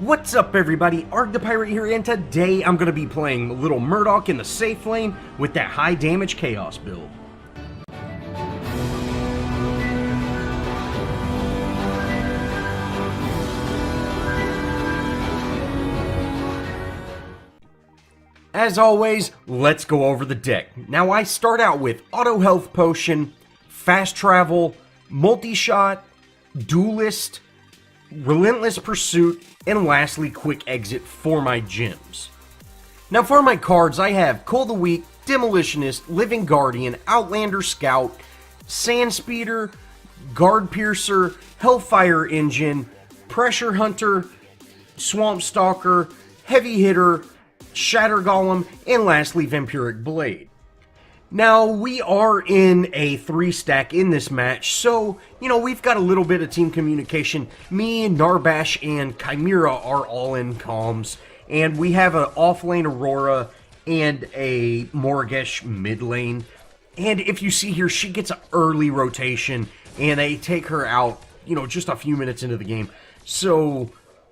What's up everybody, Arrg the Pirate here, and today I'm going to be playing little Murdock in the safe lane with that high damage chaos build. As always, let's go over the deck. Now I start out with Auto Health Potion, Fast Travel, Multi-Shot, Duelist, Relentless Pursuit, and lastly Quick Exit for my gems. Now for my cards, I have Cull the Weak, Demolitionist, Living Guardian, Outlander Scout, Sand Speeder, Guard Piercer, Hellfire Engine, Pressure Hunter, Swamp Stalker, Heavy Hitter, Shatter Golem, and lastly Vampiric Blade. Now, we are in a 3-stack in this match, so, we've got a little bit of team communication. Me, Narbash, and Chimera are all in comms, and we have an off-lane Aurora and a Morgesh mid lane. And if you see here, she gets an early rotation, and they take her out, just a few minutes into the game. So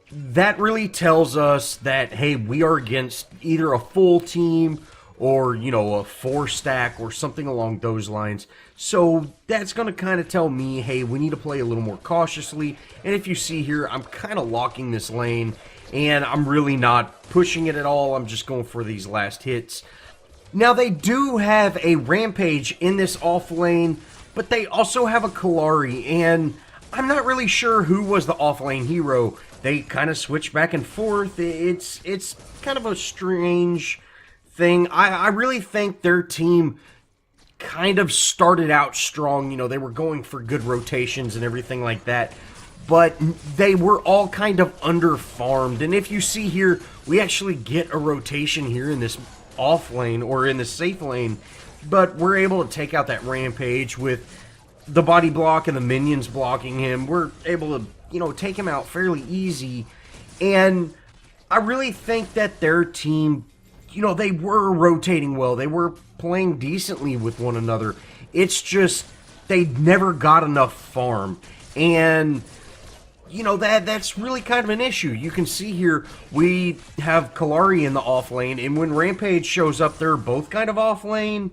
that really tells us that, hey, we are against either a full team or, a 4-stack or something along those lines. So that's going to kind of tell me, hey, we need to play a little more cautiously. And if you see here, I'm kind of locking this lane, and I'm really not pushing it at all. I'm just going for these last hits. Now, they do have a Rampage in this off lane, but they also have a Kalari, and I'm not really sure who was the off lane hero. They kind of switch back and forth. It's kind of a strange thing. I really think their team kind of started out strong. They were going for good rotations and everything like that, but they were all kind of under-farmed. And if you see here, we actually get a rotation here in this off lane, or in the safe lane, but we're able to take out that Rampage with the body block and the minions blocking him. We're able to, take him out fairly easy. And I really think that their team, they were rotating well. They were playing decently with one another. It's just they never got enough farm. And, that's really kind of an issue. You can see here, we have Kalari in the off lane, and when Rampage shows up, they're both kind of off lane.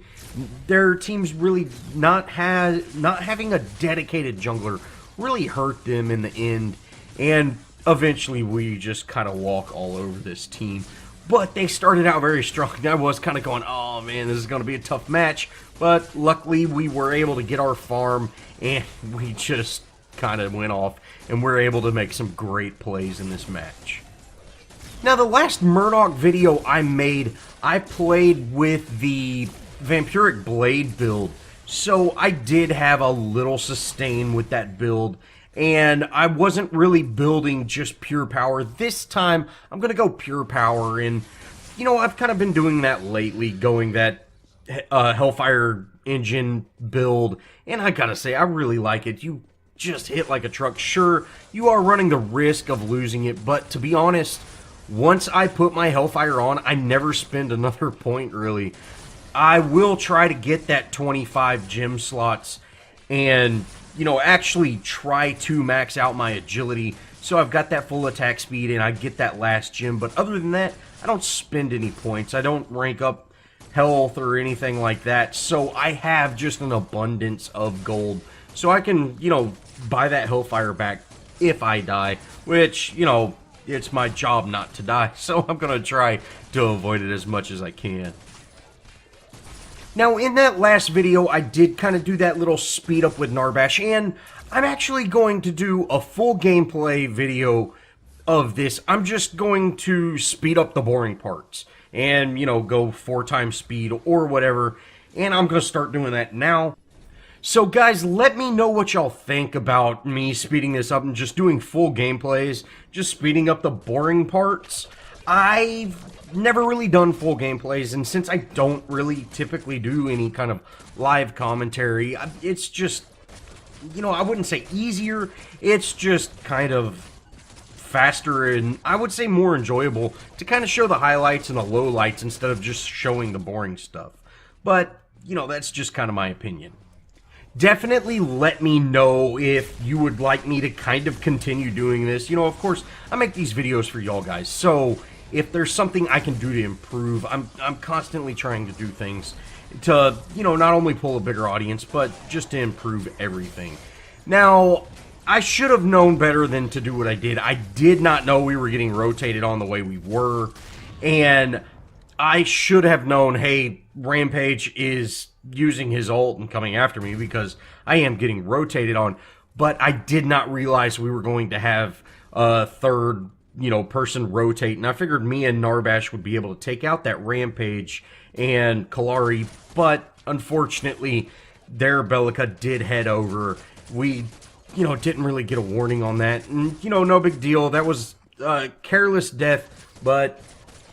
Their team's really not having a dedicated jungler really hurt them in the end. And eventually, we just kind of walk all over this team. But they started out very strong. I was kind of going, oh man, this is going to be a tough match. But luckily, we were able to get our farm, and we just kind of went off, and we're able to make some great plays in this match. Now, the last Murdock video I made, I played with the Vampiric Blade build. So I did have a little sustain with that build, and I wasn't really building just pure power. This time, I'm going to go pure power, and, I've kind of been doing that lately, going that Hellfire Engine build, and I gotta say, I really like it. You just hit like a truck. Sure, you are running the risk of losing it, but to be honest, once I put my Hellfire on, I never spend another point, really. I will try to get that 25 gem slots and, actually try to max out my agility, so I've got that full attack speed and I get that last gem. But other than that, I don't spend any points. I don't rank up health or anything like that, so I have just an abundance of gold. So I can, buy that Hellfire back if I die, which, it's my job not to die, so I'm going to try to avoid it as much as I can. Now, in that last video, I did kind of do that little speed up with Narbash, and I'm actually going to do a full gameplay video of this. I'm just going to speed up the boring parts and, go 4 times speed or whatever, and I'm going to start doing that now. So guys, let me know what y'all think about me speeding this up and just doing full gameplays, just speeding up the boring parts. I've never really done full gameplays, and since I don't really typically do any kind of live commentary, it's just, I wouldn't say easier, it's just kind of faster and I would say more enjoyable to kind of show the highlights and the lowlights instead of just showing the boring stuff. But, that's just kind of my opinion. Definitely let me know if you would like me to kind of continue doing this. You know, of course, I make these videos for y'all guys, so if there's something I can do to improve, I'm constantly trying to do things to, you know, not only pull a bigger audience, but just to improve everything. Now, I should have known better than to do what I did. I did not know we were getting rotated on the way we were, and I should have known, hey, Rampage is using his ult and coming after me because I am getting rotated on, but I did not realize we were going to have a third, you know, person rotate, and I figured me and Narbash would be able to take out that Rampage and Kallari, but unfortunately, their Bellica did head over. We, you know, didn't really get a warning on that, and, you know, no big deal. That was a careless death, but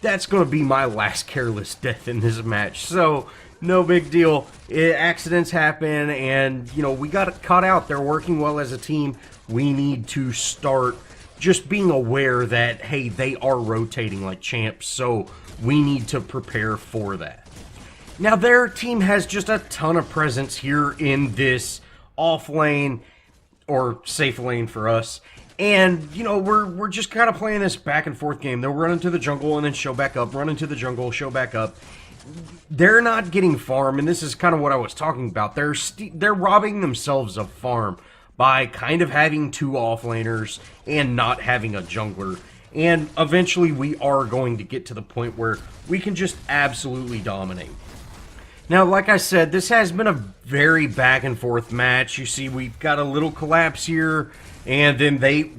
that's going to be my last careless death in this match, so no big deal. Accidents happen, and, you know, we got caught out. They're working well as a team. We need to start just being aware that, hey, they are rotating like champs, so we need to prepare for that. Now, their team has just a ton of presence here in this off lane, or safe lane for us. And, you know, we're just kind of playing this back and forth game. They'll run into the jungle and then show back up, run into the jungle, show back up. They're not getting farm, and this is kind of what I was talking about. They're robbing themselves of farm by kind of having two offlaners and not having a jungler. And eventually we are going to get to the point where we can just absolutely dominate. Now, like I said, this has been a very back and forth match. You see, we've got a little collapse here, and then they,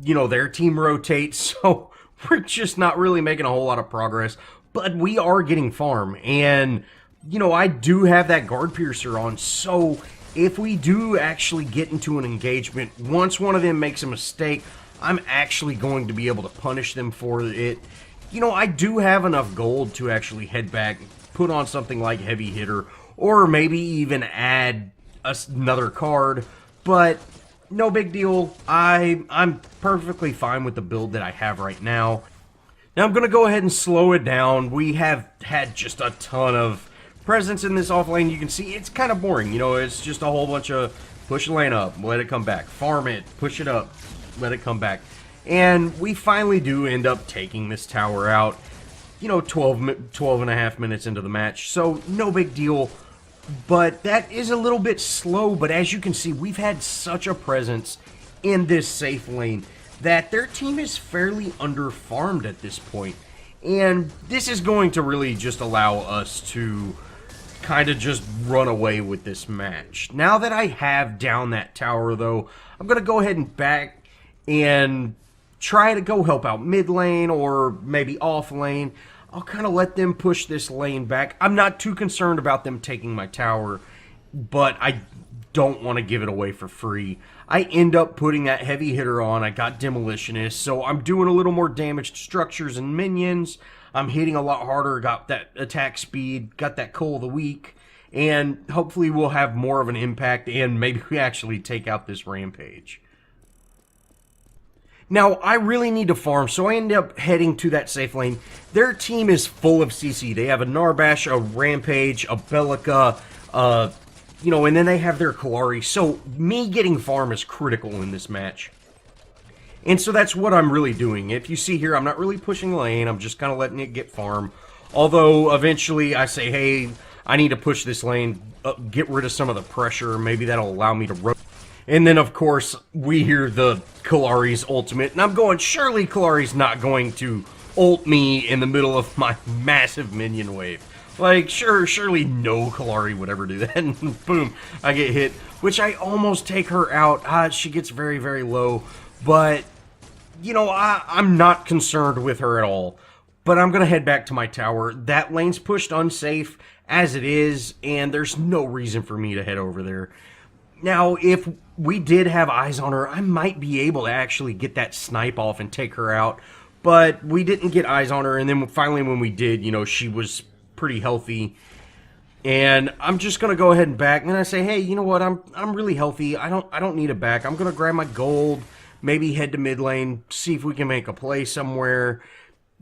you know, their team rotates, so we're just not really making a whole lot of progress. But we are getting farm, and, you know, I do have that guard piercer on, so if we do actually get into an engagement, once one of them makes a mistake, I'm actually going to be able to punish them for it. You know, I do have enough gold to actually head back, put on something like Heavy Hitter, or maybe even add another card, but no big deal. I'm perfectly fine with the build that I have right now. Now I'm going to go ahead and slow it down. We have had just a ton of presence in this off lane. You can see it's kind of boring. You know, it's just a whole bunch of push the lane up, let it come back, farm it, push it up, let it come back. And we finally do end up taking this tower out, you know, 12 and a half minutes into the match. So no big deal, but that is a little bit slow. But as you can see, we've had such a presence in this safe lane that their team is fairly under-farmed at this point. And this is going to really just allow us to kind of just run away with this match. Now that I have down that tower, though, I'm going to go ahead and back and try to go help out mid lane or maybe off lane. I'll kind of let them push this lane back. I'm not too concerned about them taking my tower, but I don't want to give it away for free. I end up putting that Heavy Hitter on. I got Demolitionist, so I'm doing a little more damage to structures and minions. I'm hitting a lot harder, got that attack speed, got that Coal of the Week, and hopefully we'll have more of an impact, and maybe we actually take out this Rampage. Now, I really need to farm, so I end up heading to that safe lane. Their team is full of CC. They have a Narbash, a Rampage, a Bellica, you know, and then they have their Kallari. So me getting farm is critical in this match. And so that's what I'm really doing. If you see here, I'm not really pushing lane. I'm just kind of letting it get farm. Although, eventually, I say, hey, I need to push this lane, get rid of some of the pressure. Maybe that'll allow me to rotate. And then, of course, we hear the Kallari's ultimate. And I'm going, surely Kallari's not going to ult me in the middle of my massive minion wave. Like, surely no Kallari would ever do that. And boom, I get hit. Which I almost take her out. She gets very, very low. But, you know, I'm not concerned with her at all. But I'm going to head back to my tower. That lane's pushed unsafe as it is. And there's no reason for me to head over there. Now, if we did have eyes on her, I might be able to actually get that snipe off and take her out. But we didn't get eyes on her. And then finally when we did, you know, she was pretty healthy, and I'm just gonna go ahead and back. And then I say, hey, you know what? I'm really healthy. I don't need a back. I'm gonna grab my gold, maybe head to mid lane, see if we can make a play somewhere.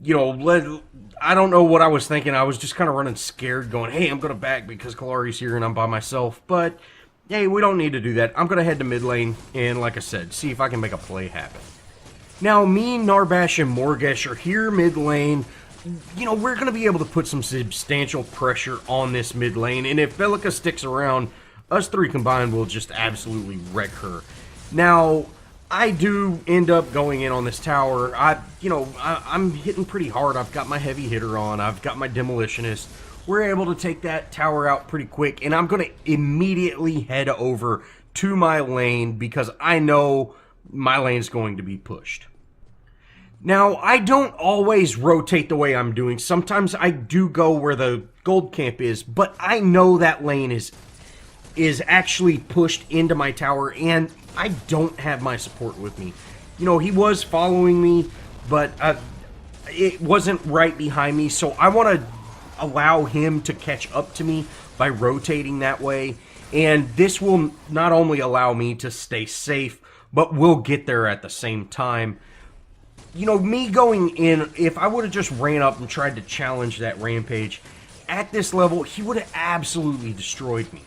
You know, I don't know what I was thinking. I was just kind of running scared, going, hey, I'm gonna back because Kallari's here and I'm by myself. But Hey, we don't need to do that. I'm going to head to mid lane and, like I said, see if I can make a play happen. Now, me, Narbash, and Morgesh are here mid lane. You know, we're going to be able to put some substantial pressure on this mid lane, and if Bellica sticks around, us three combined will just absolutely wreck her. Now, I do end up going in on this tower. I'm hitting pretty hard. I've got my heavy hitter on. I've got my demolitionist. We're able to take that tower out pretty quick, and I'm going to immediately head over to my lane because I know my lane's going to be pushed. Now, I don't always rotate the way I'm doing. Sometimes I do go where the gold camp is, but I know that lane is actually pushed into my tower, and I don't have my support with me. You know, he was following me, but it wasn't right behind me, so I want to allow him to catch up to me by rotating that way, and this will not only allow me to stay safe, but we'll get there at the same time. You know, me going in, if I would have just ran up and tried to challenge that Rampage, at this level, he would have absolutely destroyed me.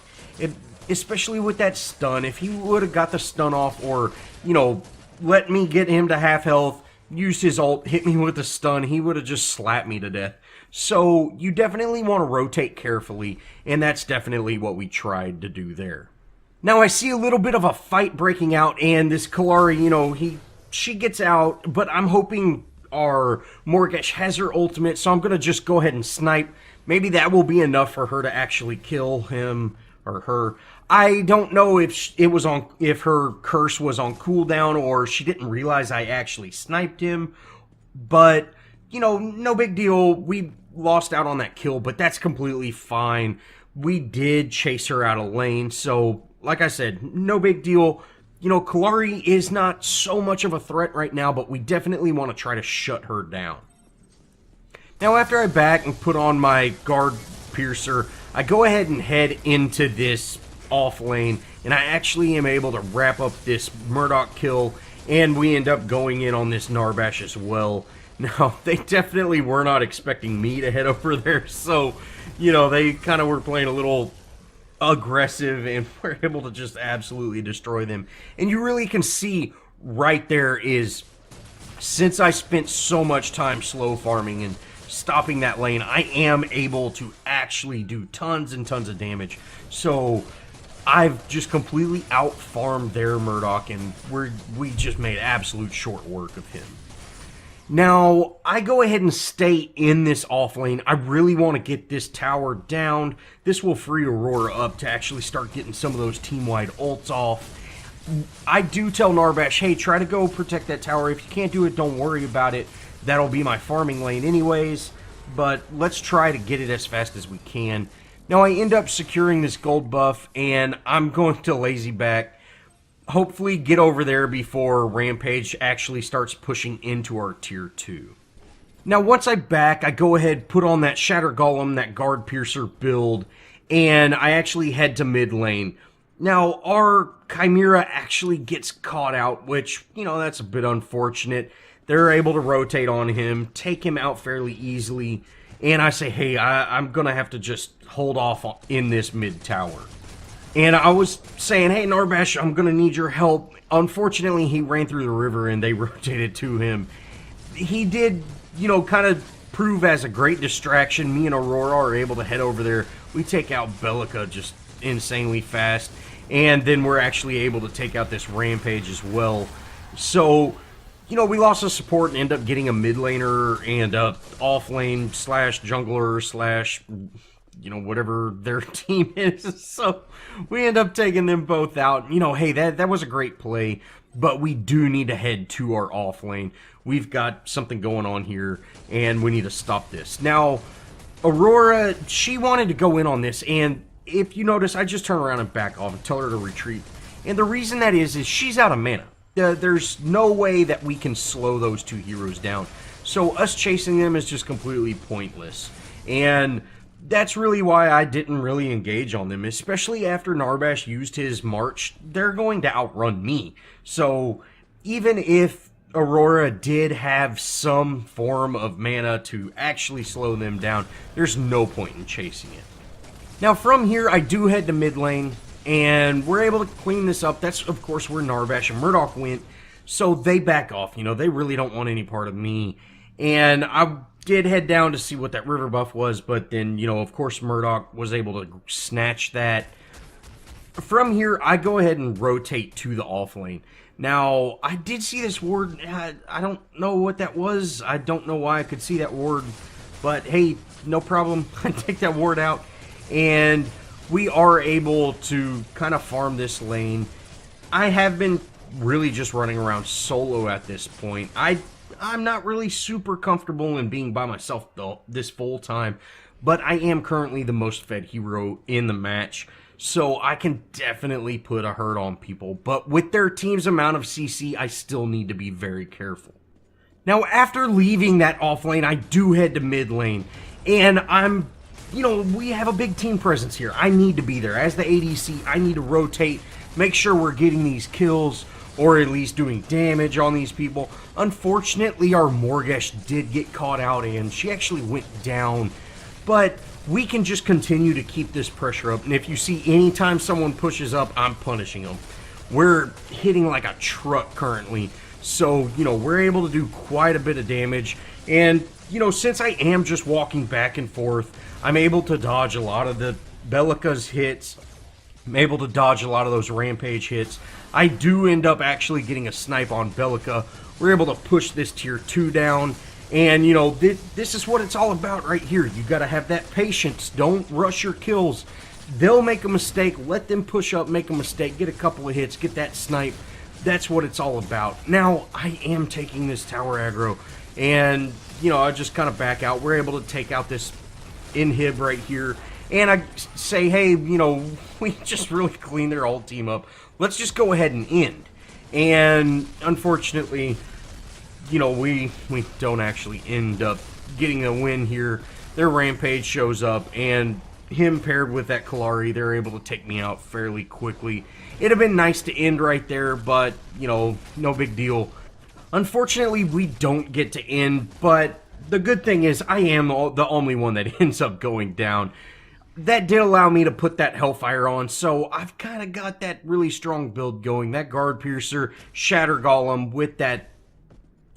Especially with that stun, if he would have got the stun off, or, you know, let me get him to half health, used his ult, hit me with the stun, he would have just slapped me to death. So, you definitely want to rotate carefully, and that's definitely what we tried to do there. Now, I see a little bit of a fight breaking out, and this Kallari, you know, she gets out, but I'm hoping our Morgesh has her ultimate, so I'm going to just go ahead and snipe. Maybe that will be enough for her to actually kill him, or her. I don't know if if her curse was on cooldown, or she didn't realize I actually sniped him, but, you know, no big deal. We lost out on that kill, but that's completely fine. We did chase her out of lane, so like I said, no big deal. You know, Kallari is not so much of a threat right now, but we definitely want to try to shut her down. Now, after I back and put on my guard piercer, I go ahead and head into this off lane, and I actually am able to wrap up this Murdock kill, and we end up going in on this Narbash as well. Now, they definitely were not expecting me to head over there, so, you know, they kind of were playing a little aggressive, and we're able to just absolutely destroy them. And you really can see right there is, since I spent so much time slow farming and stopping that lane, I am able to actually do tons and tons of damage. So I've just completely out-farmed their Murdock, and we just made absolute short work of him. Now, I go ahead and stay in this off lane. I really want to get this tower down. This will free Aurora up to actually start getting some of those team-wide ults off. I do tell Narbash, hey, try to go protect that tower. If you can't do it, don't worry about it. That'll be my farming lane anyways. But let's try to get it as fast as we can. Now, I end up securing this gold buff, and I'm going to lazy back. Hopefully get over there before Rampage actually starts pushing into our tier 2. Now, once I back, I go ahead, put on that Shatter Golem, that Guard Piercer build, and I actually head to mid lane. Now, our Chimera actually gets caught out, which, you know, that's a bit unfortunate. They're able to rotate on him, take him out fairly easily, and I say, hey, I'm going to have to just hold off in this mid tower. And I was saying, hey, Narbash, I'm going to need your help. Unfortunately, he ran through the river and they rotated to him. He did, you know, kind of prove as a great distraction. Me and Aurora are able to head over there. We take out Bellica just insanely fast. And then we're actually able to take out this Rampage as well. So, you know, we lost a support and end up getting a mid laner and a off lane slash jungler slash, you know, whatever their team is. So we end up taking them both out. You know, hey, that was a great play, but we do need to head to our off lane. We've got something going on here, and we need to stop this. Now, Aurora, she wanted to go in on this, and if you notice, I just turn around and back off and tell her to retreat. And the reason that is she's out of mana. There's no way that we can slow those two heroes down. So us chasing them is just completely pointless. And that's really why I didn't really engage on them, especially after Narbash used his march. They're going to outrun me. So even if Aurora did have some form of mana to actually slow them down, there's no point in chasing it. Now from here, I do head to mid lane. and we're able to clean this up. That's, of course, where Narbash and Murdock went, so they back off. You know, they really don't want any part of me. And I did head down to see what that river buff was, but then, you know, of course, Murdock was able to snatch that. From here, I go ahead and rotate to the off lane. Now, I did see this ward. I don't know what that was. I don't know why I could see that ward, but hey, no problem. I take that ward out, and we are able to kind of farm this lane. I have been really just running around solo at this point. I'm not really super comfortable in being by myself though this full time, but I am currently the most fed hero in the match, so I can definitely put a hurt on people. But with their team's amount of CC, I still need to be very careful. Now, after leaving that off lane, I do head to mid lane, and you know, we have a big team presence here. I need to be there. As the ADC, I need to rotate, make sure we're getting these kills, or at least doing damage on these people. Unfortunately, our Morgesh did get caught out, and she actually went down. But we can just continue to keep this pressure up, and if you see anytime someone pushes up, I'm punishing them. We're hitting like a truck currently, so, you know, we're able to do quite a bit of damage. And, you know, since I am just walking back and forth, I'm able to dodge a lot of the Bellica's hits. I'm able to dodge a lot of those Rampage hits. I do end up actually getting a snipe on Bellica. We're able to push this tier 2 down. And, you know, this is what it's all about right here. You got to have that patience. Don't rush your kills. They'll make a mistake. Let them push up, make a mistake, get a couple of hits, get that snipe. That's what it's all about. Now, I am taking this tower aggro. And, you know, I just kind of back out. We're able to take out this inhib right here. And I say, hey, you know, we just really cleaned their whole team up. Let's just go ahead and end. And, unfortunately, you know, we don't actually end up getting a win here. Their Rampage shows up, and him paired with that Kalari, they're able to take me out fairly quickly. It'd have been nice to end right there, but, you know, no big deal. Unfortunately, we don't get to end, but the good thing is I am the only one that ends up going down. That did allow me to put that Hellfire on, so I've kind of got that really strong build going. That Guard Piercer, Shatter Golem with that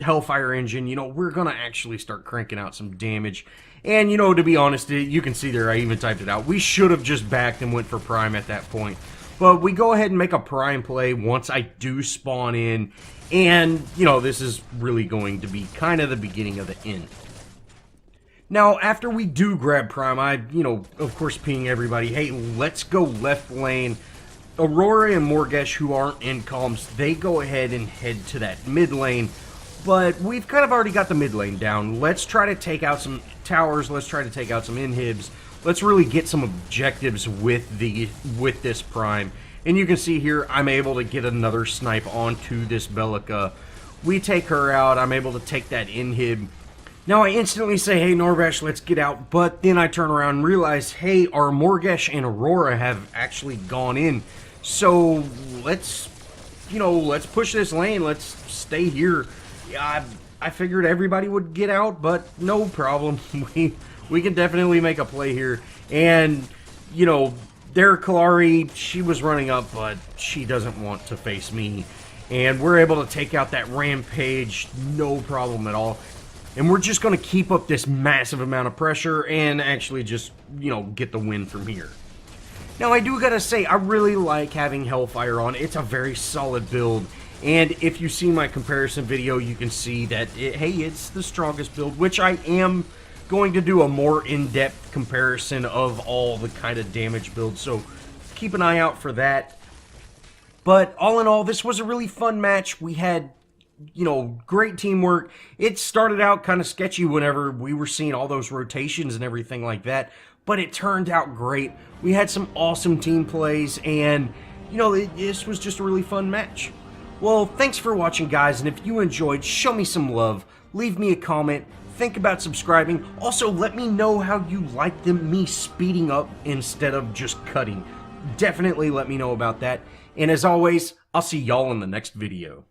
Hellfire engine, you know, we're going to actually start cranking out some damage. And, you know, to be honest, you can see there, I even typed it out. We should have just backed and went for Prime at that point. But we go ahead and make a Prime play once I do spawn in. And, you know, this is really going to be kind of the beginning of the end. Now, after we do grab Prime, I, you know, of course, ping everybody, hey, let's go left lane. Aurora and Morgesh, who aren't in comms, they go ahead and head to that mid lane. But we've kind of already got the mid lane down. Let's try to take out some towers. Let's try to take out some inhibs. Let's really get some objectives with this Prime. And you can see here, I'm able to get another snipe onto this Bellica. We take her out. I'm able to take that inhib. Now I instantly say, hey, Narbash, let's get out. But then I turn around and realize, hey, our Morgesh and Aurora have actually gone in. So let's, you know, let's push this lane. Let's stay here. Yeah, I figured everybody would get out, but no problem. We can definitely make a play here. And, you know, their Kalari, she was running up, but she doesn't want to face me. And we're able to take out that Rampage, no problem at all. And we're just going to keep up this massive amount of pressure and actually just, you know, get the win from here. Now, I do gotta say, I really like having Hellfire on. It's a very solid build. And if you see my comparison video, you can see that, hey, it's the strongest build, which I am going to do a more in-depth comparison of all the kind of damage builds, so keep an eye out for that. But all in all, this was a really fun match. We had, you know, great teamwork. It started out kind of sketchy whenever we were seeing all those rotations and everything like that, but it turned out great. We had some awesome team plays, and, you know, this was just a really fun match. Well, thanks for watching, guys, and if you enjoyed, show me some love, leave me a comment, think about subscribing. Also, let me know how you like me speeding up instead of just cutting. Definitely let me know about that. And as always, I'll see y'all in the next video.